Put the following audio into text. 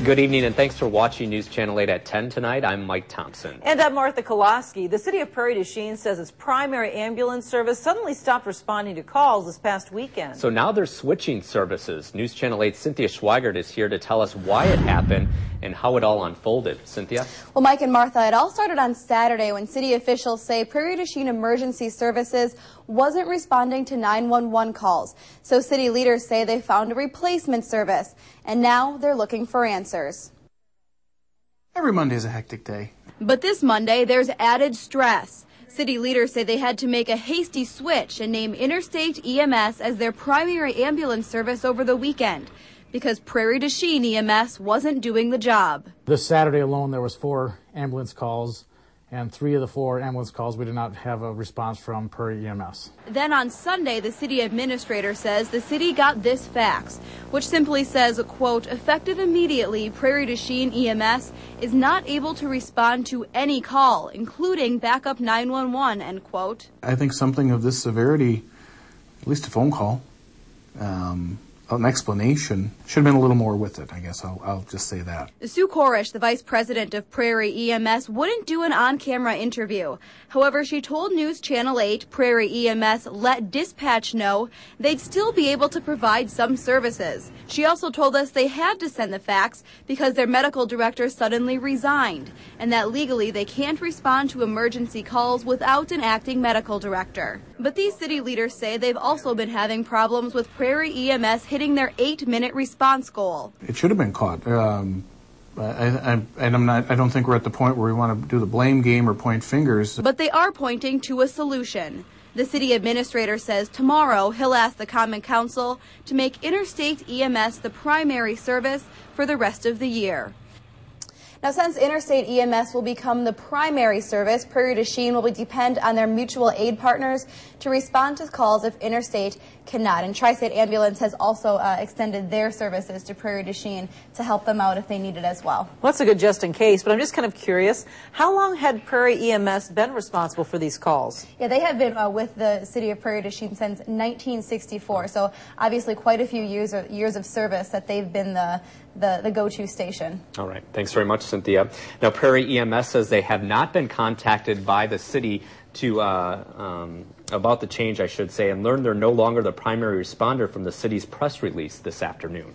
Good evening, and thanks for watching News Channel 8 at 10 tonight. I'm Mike Thompson. And I'm Martha Koloski. The city of Prairie du Chien says its primary ambulance service suddenly stopped responding to calls this past weekend. So now they're switching services. News Channel 8's Cynthia Schweigert is here to tell us why it happened and how it all unfolded. Cynthia? Well, Mike and Martha, it all started on Saturday when city officials say Prairie du Chien Emergency Services wasn't responding to 911 calls. So city leaders say they found a replacement service, and now they're looking for answers. Every Monday is a hectic day. But this Monday, there's added stress. City leaders say they had to make a hasty switch and name Interstate EMS as their primary ambulance service over the weekend because Prairie du Chien EMS wasn't doing the job. This Saturday alone, there was 4 ambulance calls, and 3 of the 4 ambulance calls we did not have a response from Prairie EMS. Then on Sunday, the city administrator says the city got this fax, which simply says, quote, effective immediately, Prairie du Chien EMS is not able to respond to any call, including backup 911, end quote. I think something of this severity, at least a phone call, an explanation, should have been a little more with it, I guess. I'll just say that. Sue Korish, the vice president of Prairie EMS, wouldn't do an on-camera interview. However, she told News Channel 8 Prairie EMS let dispatch know they'd still be able to provide some services. She also told us they had to send the fax because their medical director suddenly resigned, and that legally they can't respond to emergency calls without an acting medical director. But these city leaders say they've also been having problems with Prairie EMS hitting their 8-minute response goal. It should have been caught. I don't think we're at the point where we want to do the blame game or point fingers. But they are pointing to a solution. The city administrator says tomorrow he'll ask the Common Council to make Interstate EMS the primary service for the rest of the year. Now, since Interstate EMS will become the primary service, Prairie du Chien will depend on their mutual aid partners to respond to calls if Interstate cannot. And Tri-State Ambulance has also extended their services to Prairie du Chien to help them out if they need it as well. Well, that's a good just in case, but I'm just kind of curious, how long had Prairie EMS been responsible for these calls? Yeah, they have been with the city of Prairie du Chien since 1964, so obviously quite a few years of service that they've been the go-to station. All right. Thanks very much, Cynthia. Now, Prairie EMS says they have not been contacted by the city to about the change, I should say, and learned they're no longer the primary responder from the city's press release this afternoon.